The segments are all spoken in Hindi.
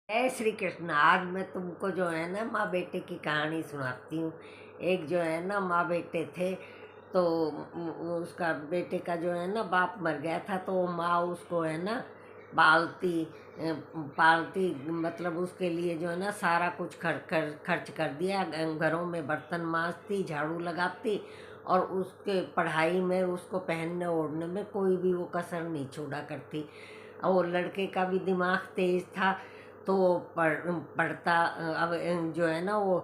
जय श्री कृष्ण। आज मैं तुमको जो है ना माँ बेटे की कहानी सुनाती हूँ। एक जो है ना माँ बेटे थे, तो उसका बेटे का जो है ना बाप मर गया था, तो वो माँ उसको है ना पालती पालती, मतलब उसके लिए जो है ना सारा कुछ खर्च कर दिया। घरों में बर्तन मांजती, झाड़ू लगाती, और उसके पढ़ाई में, उसको पहनने ओढ़ने में कोई भी वो कसर नहीं छोड़ा करती। और वो लड़के का भी दिमाग तेज था, तो वो पढ़ता। अब जो है ना वो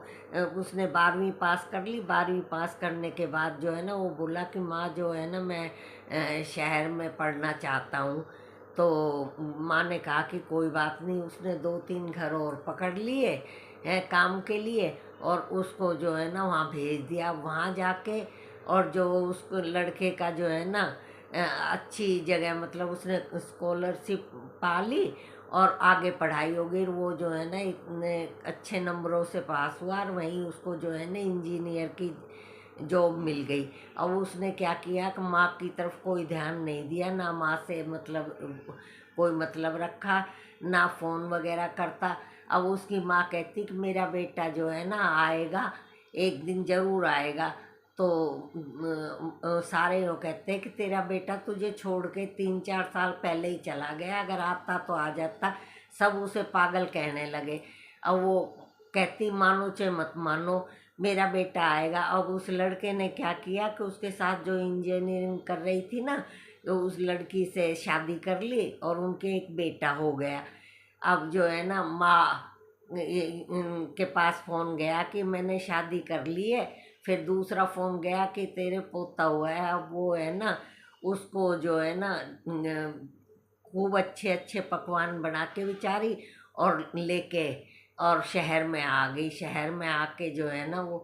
उसने 12वीं पास कर ली। 12वीं पास करने के बाद जो है ना वो बोला कि माँ जो है ना मैं शहर में पढ़ना चाहता हूँ। तो माँ ने कहा कि कोई बात नहीं। उसने 2-3 घर और पकड़ लिए हैं काम के लिए, और उसको जो है ना वहाँ भेज दिया। वहाँ जाके और जो उसको लड़के का जो है ना अच्छी जगह, मतलब उसने स्कॉलरशिप पा ली और आगे पढ़ाई हो गई। वो जो है ना इतने अच्छे नंबरों से पास हुआ, और वहीं उसको जो है ना इंजीनियर की जॉब मिल गई। अब उसने क्या किया कि माँ की तरफ कोई ध्यान नहीं दिया, ना माँ से मतलब कोई मतलब रखा, ना फ़ोन वगैरह करता। अब उसकी माँ कहती कि मेरा बेटा जो है ना आएगा, एक दिन ज़रूर आएगा। तो सारे लोग कहते हैं कि तेरा बेटा तुझे छोड़ के 3-4 साल पहले ही चला गया, अगर आता तो आ जाता। सब उसे पागल कहने लगे। अब वो कहती मानो चाहे मत मानो, मेरा बेटा आएगा। अब उस लड़के ने क्या किया कि उसके साथ जो इंजीनियरिंग कर रही थी ना, तो उस लड़की से शादी कर ली और उनके एक बेटा हो गया। अब जो है ना माँ के पास फ़ोन गया कि मैंने शादी कर ली है। फिर दूसरा फ़ोन गया कि तेरे पोता हुआ है। अब वो है ना उसको जो है ना खूब अच्छे अच्छे पकवान बना के बेचारी और लेके और शहर में आ गई। शहर में आके जो है ना वो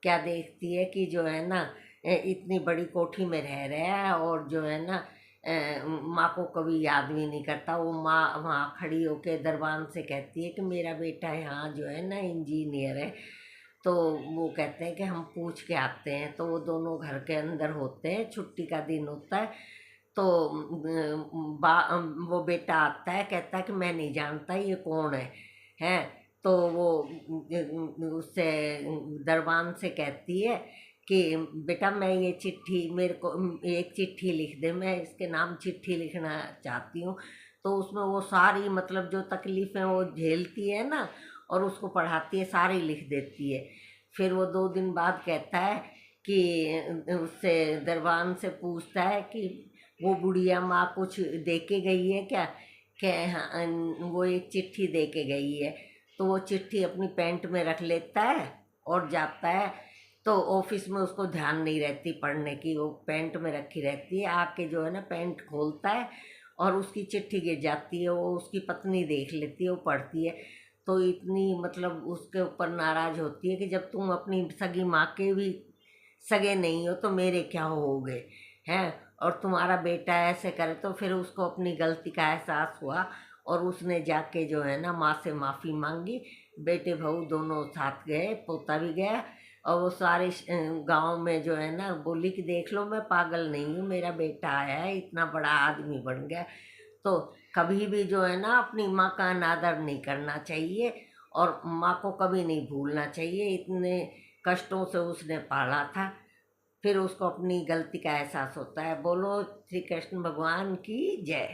क्या देखती है कि जो है ना इतनी बड़ी कोठी में रह रहा है, और जो है ना माँ को कभी याद भी नहीं करता। वो माँ वहाँ खड़ी होके दरबान से कहती है कि मेरा बेटा यहाँ जो है ना इंजीनियर है। तो वो कहते हैं कि हम पूछ के आते हैं। तो वो दोनों घर के अंदर होते हैं, छुट्टी का दिन होता है। तो वो बेटा आता है, कहता है कि मैं नहीं जानता ये कौन है। तो वो उससे दरबान से कहती है कि बेटा मैं ये चिट्ठी, मेरे को एक चिट्ठी लिख दे, मैं इसके नाम चिट्ठी लिखना चाहती हूँ। तो उसमें वो सारी मतलब जो तकलीफ़ें वो झेलती है ना और उसको पढ़ाती है, सारी लिख देती है। फिर वो 2 दिन बाद कहता है कि उससे दरबान से पूछता है कि वो बुढ़िया माँ कुछ दे के गई है क्या? हाँ, वो एक चिट्ठी दे के गई है। तो वो चिट्ठी अपनी पैंट में रख लेता है और जाता है। तो ऑफिस में उसको ध्यान नहीं रहती पढ़ने की, वो पैंट में रखी रहती है। आके जो है ना पैंट खोलता है और उसकी चिट्ठी गिर जाती है। वो उसकी पत्नी देख लेती है, वो पढ़ती है। तो इतनी मतलब उसके ऊपर नाराज होती है कि जब तुम अपनी सगी माँ के भी सगे नहीं हो तो मेरे क्या होगे हैं। और तुम्हारा बेटा ऐसे करे। तो फिर उसको अपनी गलती का एहसास हुआ और उसने जाके जो है ना माँ से माफ़ी मांगी। बेटे बहू दोनों साथ गए, पोता भी गया। और वो सारे गांव में जो है ना बोली कि देख लो मैं पागल नहीं हूँ, मेरा बेटा आया है, इतना बड़ा आदमी बन गया। तो कभी भी जो है ना अपनी माँ का अनादर नहीं करना चाहिए, और माँ को कभी नहीं भूलना चाहिए। इतने कष्टों से उसने पाला था। फिर उसको अपनी गलती का एहसास होता है। बोलो श्री कृष्ण भगवान की जय।